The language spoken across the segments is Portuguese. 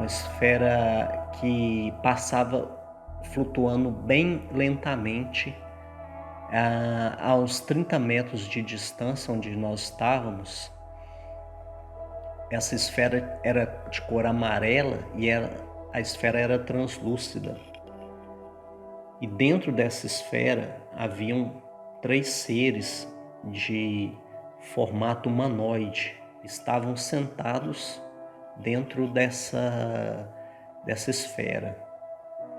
esfera que passava flutuando bem lentamente aos 30 metros de distância onde nós estávamos. Essa esfera era de cor amarela e a esfera era translúcida. E dentro dessa esfera haviam 3 seres de formato humanoide. Estavam sentados dentro dessa esfera.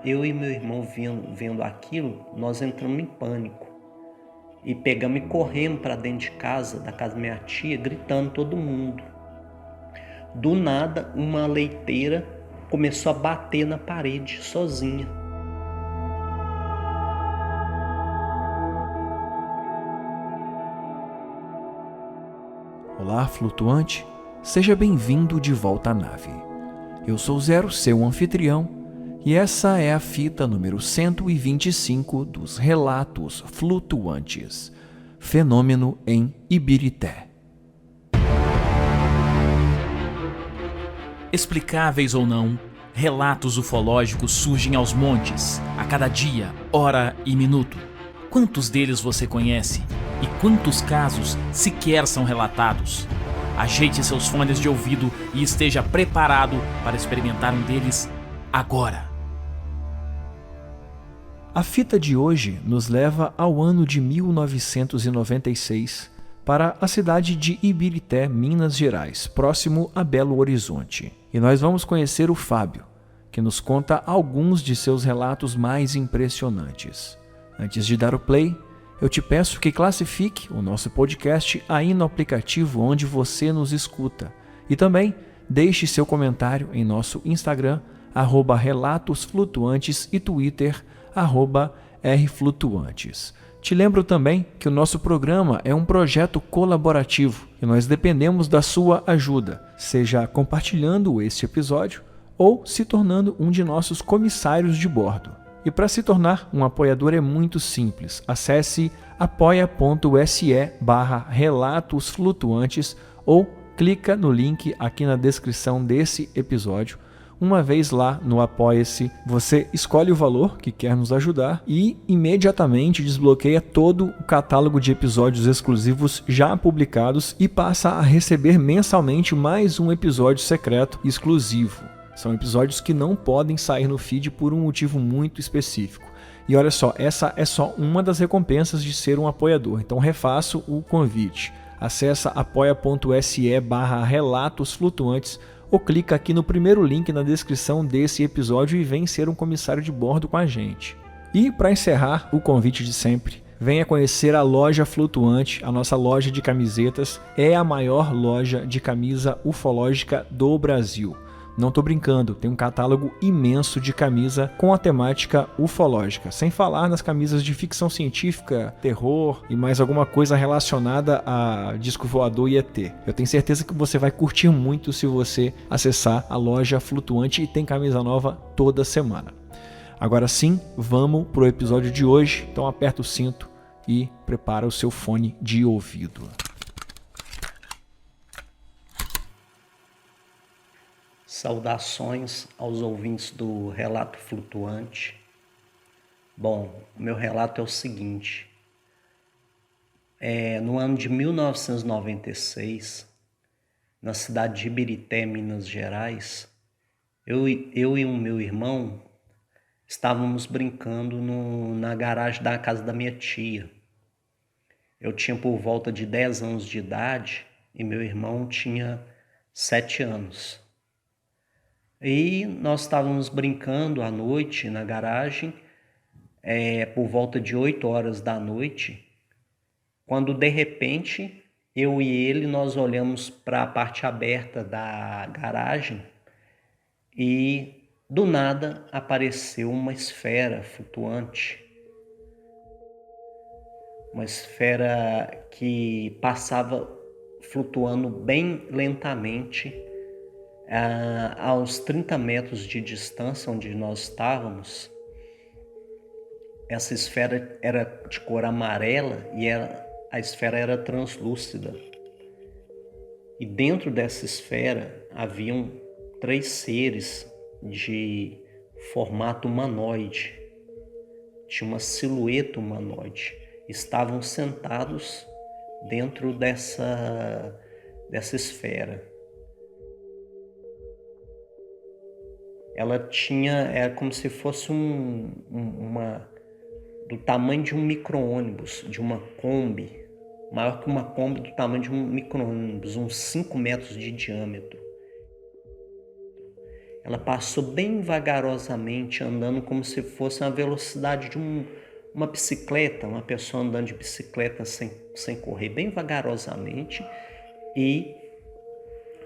Eu e meu irmão vendo aquilo, nós entramos em pânico. E pegamos e corremos para dentro de casa, da casa da minha tia, gritando todo mundo. Do nada, uma leiteira começou a bater na parede sozinha. Olá, flutuante! Seja bem-vindo de volta à nave. Eu sou Zero, seu anfitrião, e essa é a fita número 125 dos Relatos Flutuantes, Fenômeno em Ibirité. Explicáveis ou não, relatos ufológicos surgem aos montes, a cada dia, hora e minuto. Quantos deles você conhece? E quantos casos sequer são relatados? Ajeite seus fones de ouvido e esteja preparado para experimentar um deles agora. A fita de hoje nos leva ao ano de 1996 para a cidade de Ibirité, Minas Gerais, próximo a Belo Horizonte. E nós vamos conhecer o Fábio, que nos conta alguns de seus relatos mais impressionantes. Antes de dar o play, eu te peço que classifique o nosso podcast aí no aplicativo onde você nos escuta. E também deixe seu comentário em nosso Instagram, @relatosflutuantes e Twitter, @rflutuantes. Te lembro também que o nosso programa é um projeto colaborativo e nós dependemos da sua ajuda, seja compartilhando este episódio ou se tornando um de nossos comissários de bordo. E para se tornar um apoiador é muito simples. Acesse apoia.se/relatosflutuantes ou clica no link aqui na descrição desse episódio. Uma vez lá no Apoia-se, você escolhe o valor que quer nos ajudar e imediatamente desbloqueia todo o catálogo de episódios exclusivos já publicados e passa a receber mensalmente mais um episódio secreto exclusivo. São episódios que não podem sair no feed por um motivo muito específico. E olha só, essa é só uma das recompensas de ser um apoiador. Então refaço o convite. Acesse apoia.se/relatosflutuantes ou clica aqui no primeiro link na descrição desse episódio e vem ser um comissário de bordo com a gente. E para encerrar o convite de sempre, venha conhecer a Loja Flutuante, a nossa loja de camisetas. É a maior loja de camisa ufológica do Brasil. Não estou brincando, tem um catálogo imenso de camisa com a temática ufológica, sem falar nas camisas de ficção científica, terror e mais alguma coisa relacionada a disco voador e ET. Eu tenho certeza que você vai curtir muito se você acessar a Loja Flutuante e tem camisa nova toda semana. Agora sim, vamos para o episódio de hoje, então aperta o cinto e prepara o seu fone de ouvido. Saudações aos ouvintes do Relato Flutuante. Bom, o meu relato é o seguinte. No ano de 1996, na cidade de Ibirité, Minas Gerais, eu e o meu irmão estávamos brincando na garagem da casa da minha tia. Eu tinha por volta de 10 anos de idade e meu irmão tinha 7 anos. E nós estávamos brincando à noite na garagem, por volta de 8 horas da noite, quando de repente eu e ele nós olhamos para a parte aberta da garagem e do nada apareceu uma esfera flutuante. Uma esfera que passava flutuando bem lentamente aos 30 metros de distância onde nós estávamos. Essa esfera era de cor amarela e a esfera era translúcida. E dentro dessa esfera haviam 3 seres de formato humanoide, tinha uma silhueta humanoide. Estavam sentados dentro dessa esfera. Ela era como se fosse do tamanho de um micro-ônibus, de uma Kombi, maior que uma Kombi, do tamanho de um micro-ônibus, uns 5 metros de diâmetro. Ela passou bem vagarosamente, andando como se fosse a velocidade de uma bicicleta, uma pessoa andando de bicicleta sem correr, bem vagarosamente, e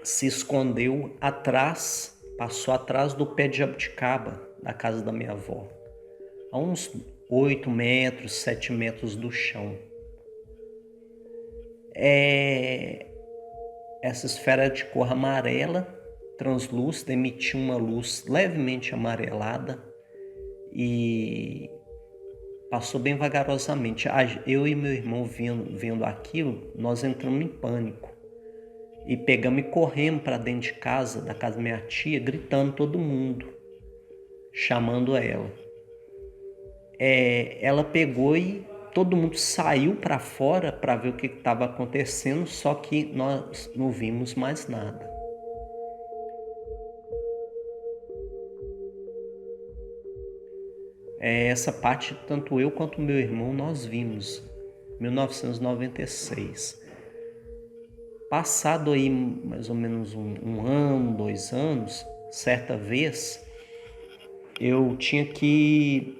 se escondeu passou atrás do pé de jabuticaba da casa da minha avó, a uns 8 metros, 7 metros do chão. Essa esfera de cor amarela, translúcida, emitia uma luz levemente amarelada e passou bem vagarosamente. Eu e meu irmão vendo aquilo, nós entramos em pânico e pegamos e corremos para dentro de casa, da casa da minha tia, gritando todo mundo, chamando ela. Ela pegou e todo mundo saiu para fora para ver o que estava acontecendo, só que nós não vimos mais nada. Essa parte, tanto eu quanto meu irmão, nós vimos, 1996. Passado aí mais ou menos um ano, 2 anos, certa vez, eu tinha que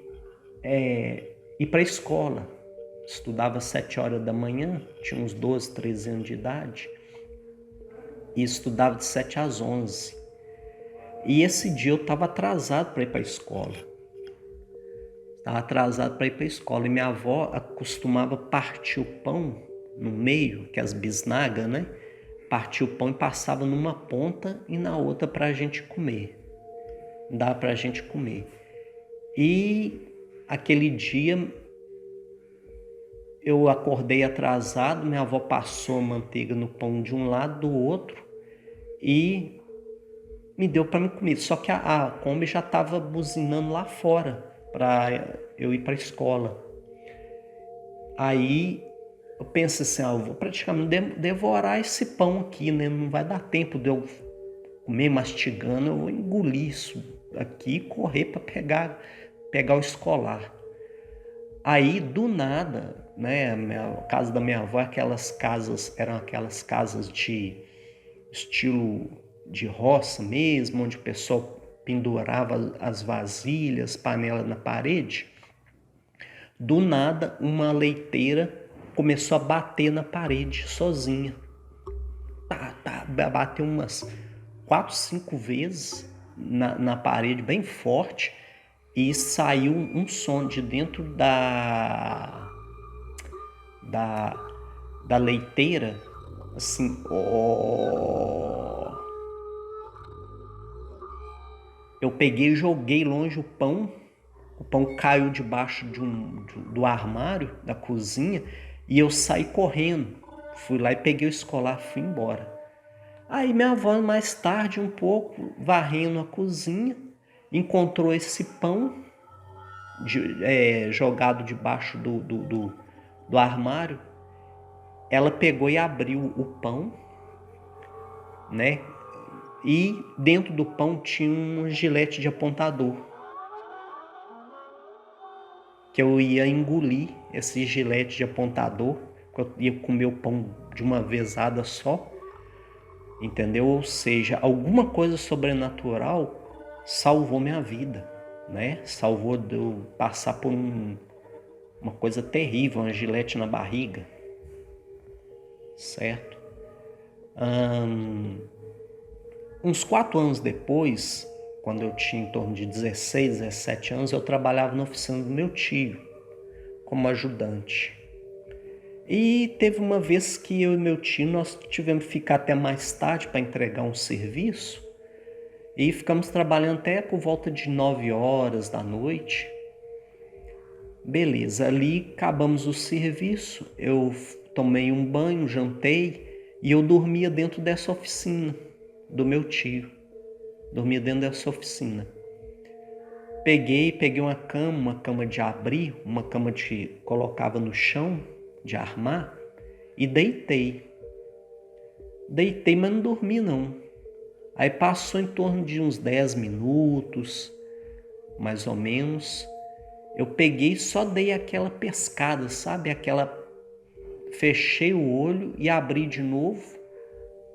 ir para a escola. Estudava 7 horas da manhã, tinha uns 12, 13 anos de idade, e estudava de 7 às 11. E esse dia eu estava atrasado para ir para a escola. E minha avó costumava partir o pão no meio, que as bisnagas, né? Partia o pão e passava numa ponta e na outra para a gente comer. Dá para a gente comer. E aquele dia eu acordei atrasado, minha avó passou a manteiga no pão de um lado, do outro, e me deu para me comer. Só que a Kombi já estava buzinando lá fora para eu ir para a escola. Aí eu pensei assim, eu vou praticamente devorar esse pão aqui, né? Não vai dar tempo de eu comer mastigando, eu vou engolir isso aqui e correr para pegar o escolar. Aí, do nada, né, a casa da minha avó, eram aquelas casas de estilo de roça mesmo, onde o pessoal pendurava as vasilhas, panelas na parede. Do nada, uma leiteira começou a bater na parede sozinha. Bateu umas 4, 5 vezes na parede, bem forte, e saiu um som de dentro da leiteira, assim, Eu peguei e joguei longe o pão caiu debaixo do armário da cozinha e eu saí correndo. Fui lá e peguei o escolar, fui embora. Aí minha avó, mais tarde, um pouco, varrendo a cozinha, encontrou esse pão jogado debaixo do armário. Ela pegou e abriu o pão, né? E dentro do pão tinha um gilete de apontador, que eu ia engolir esse gilete de apontador, que eu ia comer o pão de uma vezada só, entendeu? Ou seja, alguma coisa sobrenatural salvou minha vida, né? Salvou de eu passar por uma coisa terrível, uma gilete na barriga, certo? Uns 4 anos depois, quando eu tinha em torno de 16, 17 anos, eu trabalhava na oficina do meu tio, como ajudante. E teve uma vez que eu e meu tio, nós tivemos que ficar até mais tarde para entregar um serviço, e ficamos trabalhando até por volta de 9 horas da noite. Beleza, ali acabamos o serviço, eu tomei um banho, jantei, e eu dormia dentro dessa oficina do meu tio, Dormia dentro dessa oficina. Peguei uma cama de abrir, uma cama de colocava no chão, de armar, e deitei. Deitei, mas não dormi não. Aí passou em torno de uns 10 minutos, mais ou menos. Eu peguei e só dei aquela pescada, sabe? Fechei o olho e abri de novo.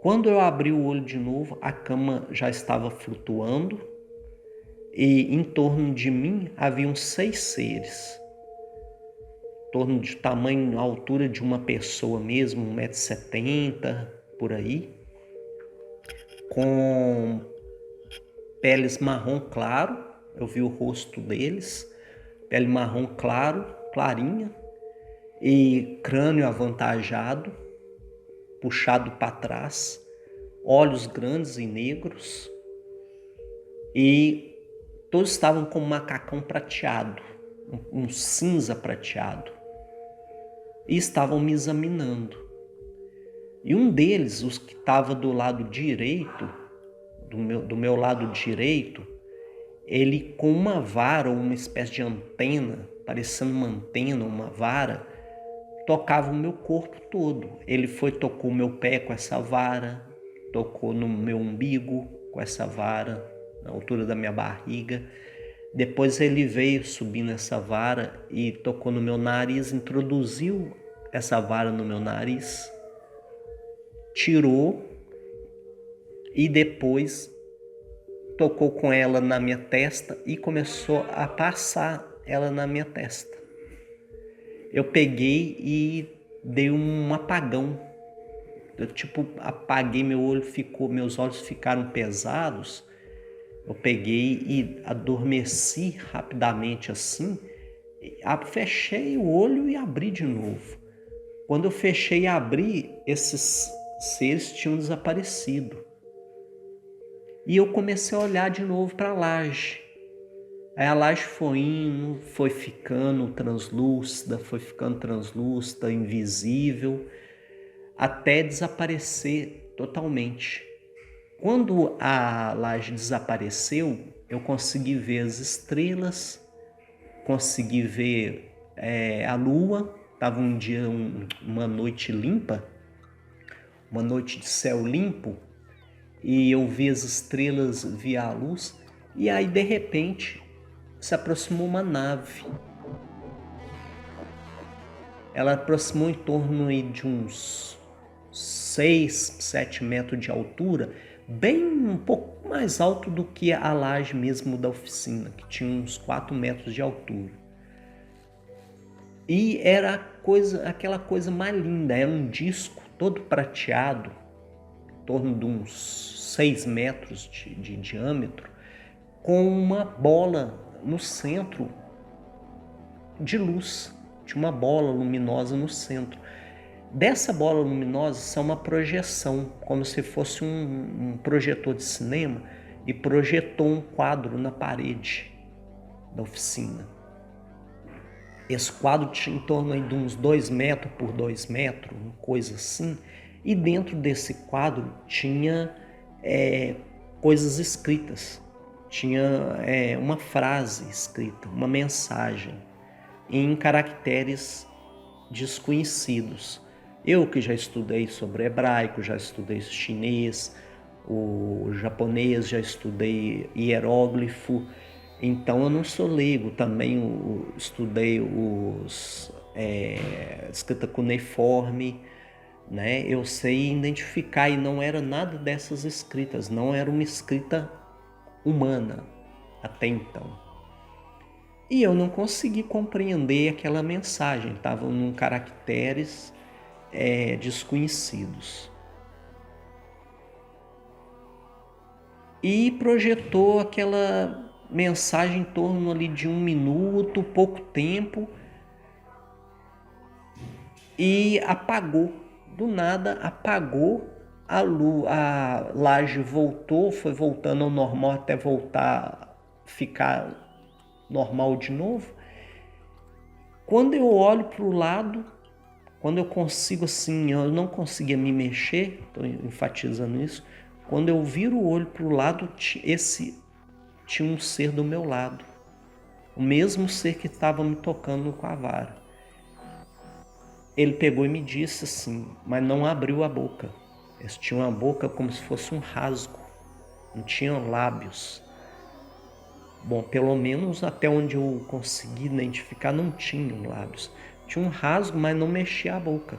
Quando eu abri o olho de novo, a cama já estava flutuando e em torno de mim haviam 6 seres. Em torno de tamanho, altura de uma pessoa mesmo, 1,70 m, por aí. Com peles marrom claro, eu vi o rosto deles, pele marrom claro, clarinha, e crânio avantajado, puxado para trás, olhos grandes e negros, e todos estavam com um macacão prateado, um cinza prateado, e estavam me examinando. E um deles, os que estava do lado direito, do meu lado direito, ele com uma vara ou uma espécie de antena, parecendo uma antena, uma vara, tocava o meu corpo todo. Ele tocou meu pé com essa vara, tocou no meu umbigo com essa vara, na altura da minha barriga. Depois ele veio subindo essa vara e tocou no meu nariz, introduziu essa vara no meu nariz, tirou e depois tocou com ela na minha testa e começou a passar ela na minha testa. Eu peguei e dei um apagão. Eu apaguei meu olho, meus olhos ficaram pesados. Eu peguei e adormeci rapidamente assim. Fechei o olho e abri de novo. Quando eu fechei e abri, esses seres tinham desaparecido. E eu comecei a olhar de novo para a laje. Aí a laje foi indo, foi ficando translúcida, invisível, até desaparecer totalmente. Quando a laje desapareceu, eu consegui ver as estrelas, consegui ver a lua. Estava um dia, uma noite limpa, uma noite de céu limpo, e eu vi as estrelas, vi a luz, e aí de repente se aproximou uma nave. Ela aproximou em torno de uns 6, 7 metros de altura, bem um pouco mais alto do que a laje mesmo da oficina, que tinha uns 4 metros de altura. E era aquela coisa mais linda, era um disco todo prateado, em torno de uns 6 metros de diâmetro, com uma bola no centro de luz. Tinha uma bola luminosa no centro. Dessa bola luminosa saiu uma projeção, como se fosse um projetor de cinema, e projetou um quadro na parede da oficina. Esse quadro tinha em torno de uns 2 metros por 2 metros, uma coisa assim. E dentro desse quadro tinha coisas escritas. Tinha uma frase escrita, uma mensagem, em caracteres desconhecidos. Eu que já estudei sobre hebraico, já estudei chinês, o japonês, já estudei hieróglifo, então eu não sou leigo. Também estudei escrita cuneiforme, né? Eu sei identificar, e não era nada dessas escritas, não era uma escrita humana até então. E eu não consegui compreender aquela mensagem, estavam em caracteres desconhecidos. E projetou aquela mensagem em torno ali de 1 minuto, pouco tempo, e apagou. Do nada apagou. A laje voltou, foi voltando ao normal até voltar a ficar normal de novo. Quando eu olho para o lado, quando eu consigo assim, eu não conseguia me mexer, estou enfatizando isso. Quando eu viro o olho para o lado, tinha um ser do meu lado. O mesmo ser que estava me tocando com a vara. Ele pegou e me disse assim, mas não abriu a boca. Eles tinham uma boca como se fosse um rasgo. Não tinham lábios. Bom, pelo menos até onde eu consegui identificar, não tinham lábios. Tinha um rasgo, mas não mexia a boca.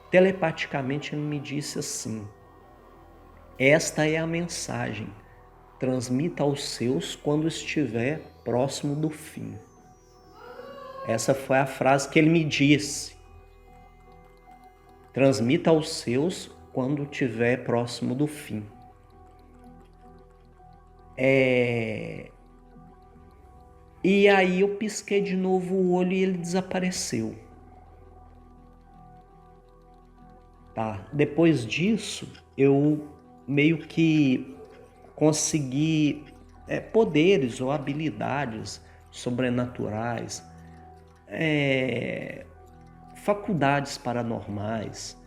Telepaticamente ele me disse assim: esta é a mensagem. Transmita aos seus quando estiver próximo do fim. Essa foi a frase que ele me disse. Transmita aos seus quando estiver próximo do fim. E aí eu pisquei de novo o olho e ele desapareceu. Tá. Depois disso, eu meio que consegui poderes ou habilidades sobrenaturais, faculdades paranormais,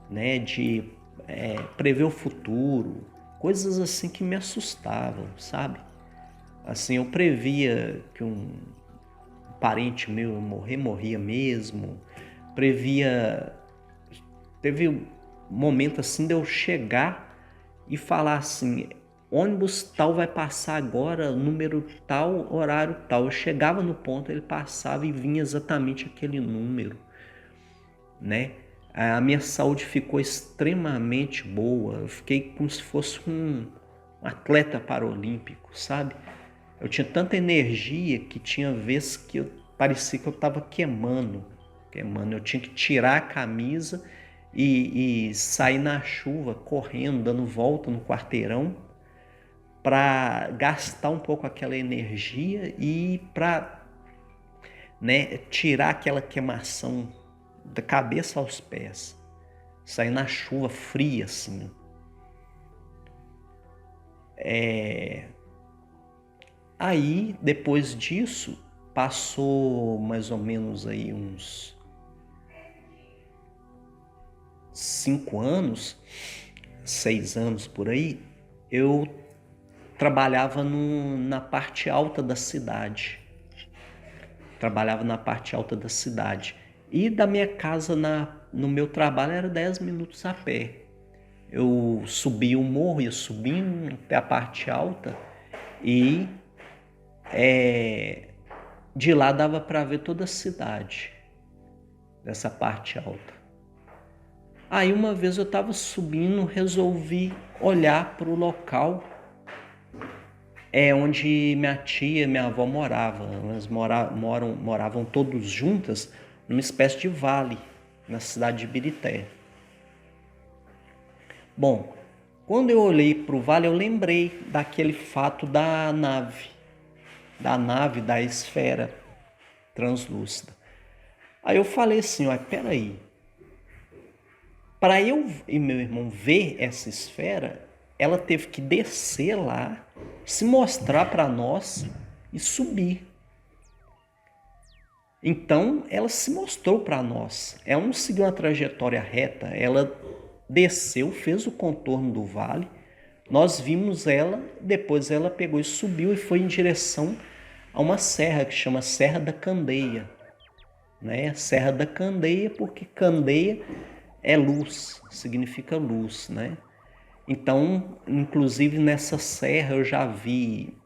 né, de prever o futuro, coisas assim que me assustavam, sabe? Assim, eu previa que um parente meu morria mesmo, teve um momento assim de eu chegar e falar assim, ônibus tal vai passar agora, número tal, horário tal. Eu chegava no ponto, ele passava e vinha exatamente aquele número, né? A minha saúde ficou extremamente boa, eu fiquei como se fosse um atleta paralímpico, sabe? Eu tinha tanta energia que tinha vezes que parecia que eu estava queimando. Eu tinha que tirar a camisa e sair na chuva, correndo, dando volta no quarteirão, para gastar um pouco aquela energia e para, né, tirar aquela queimação da cabeça aos pés. Sair na chuva fria, assim. Aí, depois disso, passou mais ou menos aí uns 5 anos, 6 anos por aí, eu trabalhava na parte alta da cidade. E da minha casa no meu trabalho era 10 minutos a pé. Eu subia o morro, ia subindo até a parte alta e de lá dava para ver toda a cidade, dessa parte alta. Aí uma vez eu estava subindo, resolvi olhar para o local onde minha tia e minha avó moravam. Elas moravam todos juntas numa espécie de vale, na cidade de Ibirité. Bom, quando eu olhei para o vale, eu lembrei daquele fato da nave, da esfera translúcida. Aí eu falei assim, peraí, para eu e meu irmão ver essa esfera, ela teve que descer lá, se mostrar para nós e subir. Então, ela se mostrou para nós. Ela não seguiu uma trajetória reta, ela desceu, fez o contorno do vale, nós vimos ela, depois ela pegou e subiu e foi em direção a uma serra que chama Serra da Candeia, né? Serra da Candeia, porque candeia é luz, significa luz, né? Então, inclusive nessa serra eu já vi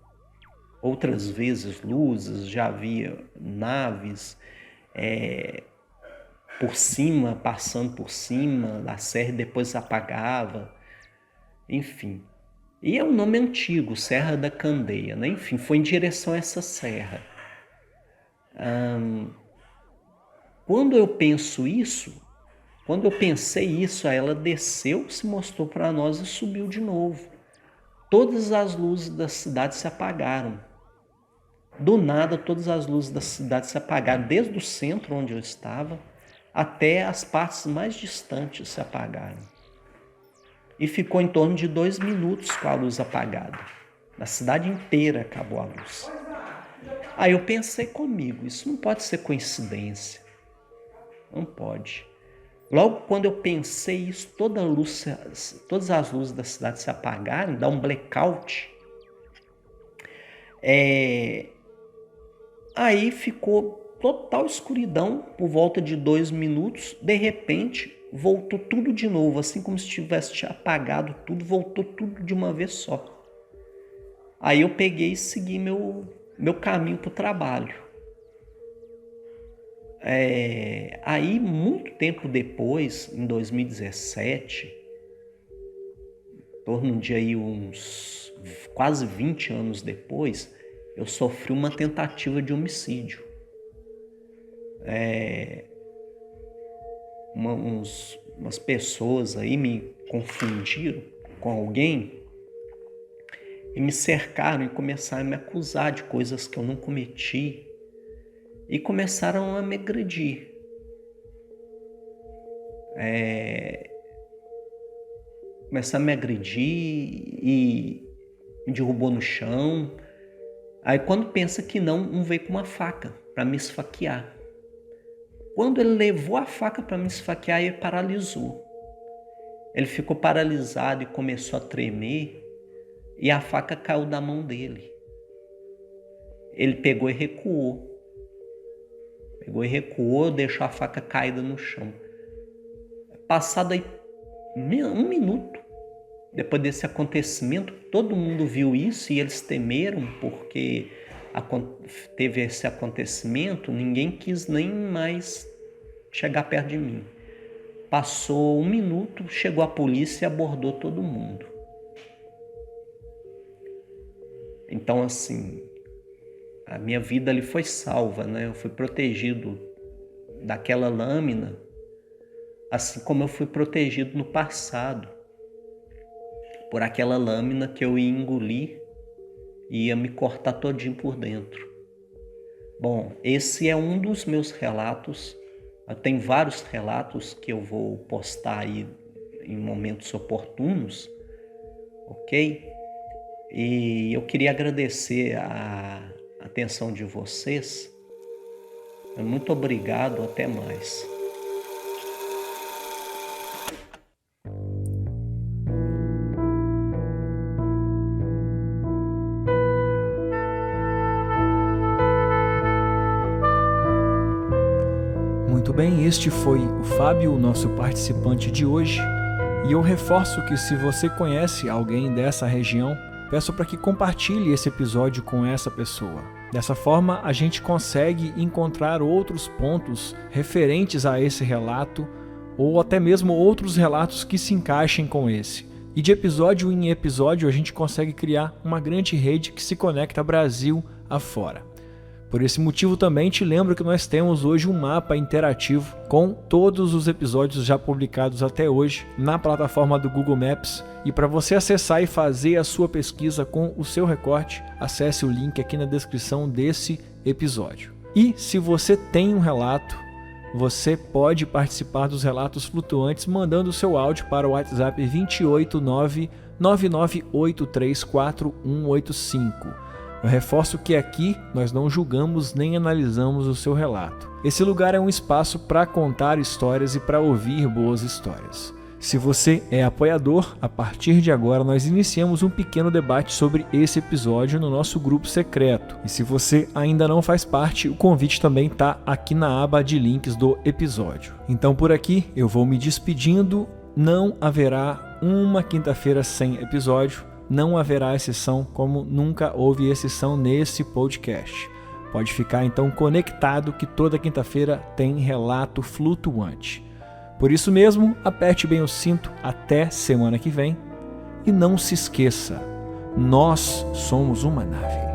outras vezes luzes, já vi naves passando por cima da serra e depois apagava, enfim. E é um nome antigo, Serra da Candeia, né? Enfim, foi em direção a essa serra. Quando eu pensei isso, ela desceu, se mostrou para nós e subiu de novo. Todas as luzes da cidade se apagaram. Do nada, todas as luzes da cidade se apagaram, desde o centro onde eu estava até as partes mais distantes se apagaram. E ficou em torno de 2 minutos com a luz apagada. Na cidade inteira acabou a luz. Aí eu pensei comigo, isso não pode ser coincidência. Não pode. Logo quando eu pensei isso, todas as luzes da cidade se apagaram, dá um blackout. Aí ficou total escuridão por volta de 2 minutos. De repente, voltou tudo de novo, assim como se tivesse apagado tudo, voltou tudo de uma vez só. Aí eu peguei e segui meu caminho para o trabalho. Aí, muito tempo depois, em 2017, em torno de aí uns quase 20 anos depois, eu sofri uma tentativa de homicídio. Umas pessoas aí me confundiram com alguém e me cercaram e começaram a me acusar de coisas que eu não cometi. E começaram a me agredir. Começaram a me agredir e me derrubou no chão. Aí quando pensa que não, um veio com uma faca para me esfaquear. Quando ele levou a faca para me esfaquear, ele paralisou. Ele ficou paralisado e começou a tremer e a faca caiu da mão dele. Ele pegou e recuou. Deixou a faca caída no chão. Passado aí 1 minuto, depois desse acontecimento, todo mundo viu isso e eles temeram porque teve esse acontecimento, ninguém quis nem mais chegar perto de mim. Passou 1 minuto, chegou a polícia e abordou todo mundo. Então, assim, a minha vida ali foi salva, né? Eu fui protegido daquela lâmina, assim como eu fui protegido no passado por aquela lâmina que eu ia engolir e ia me cortar todinho por dentro. Bom, esse é um dos meus relatos. Eu tenho vários relatos que eu vou postar aí em momentos oportunos, ok? E eu queria agradecer a atenção de vocês. Muito obrigado, até mais. Muito bem, este foi o Fábio, o nosso participante de hoje. E eu reforço que se você conhece alguém dessa região, peço para que compartilhe esse episódio com essa pessoa. Dessa forma, a gente consegue encontrar outros pontos referentes a esse relato ou até mesmo outros relatos que se encaixem com esse. E de episódio em episódio, a gente consegue criar uma grande rede que se conecta Brasil afora. Por esse motivo também te lembro que nós temos hoje um mapa interativo com todos os episódios já publicados até hoje na plataforma do Google Maps. E para você acessar e fazer a sua pesquisa com o seu recorte, acesse o link aqui na descrição desse episódio. E se você tem um relato, você pode participar dos relatos flutuantes mandando o seu áudio para o WhatsApp 289-99834-185. Eu reforço que aqui nós não julgamos nem analisamos o seu relato. Esse lugar é um espaço para contar histórias e para ouvir boas histórias. Se você é apoiador, a partir de agora nós iniciamos um pequeno debate sobre esse episódio no nosso grupo secreto. E se você ainda não faz parte, o convite também está aqui na aba de links do episódio. Então por aqui eu vou me despedindo. Não haverá uma quinta-feira sem episódio. Não haverá exceção, como nunca houve exceção nesse podcast. Pode ficar então conectado que toda quinta-feira tem relato flutuante. Por isso mesmo, aperte bem o cinto até semana que vem e não se esqueça, nós somos uma nave.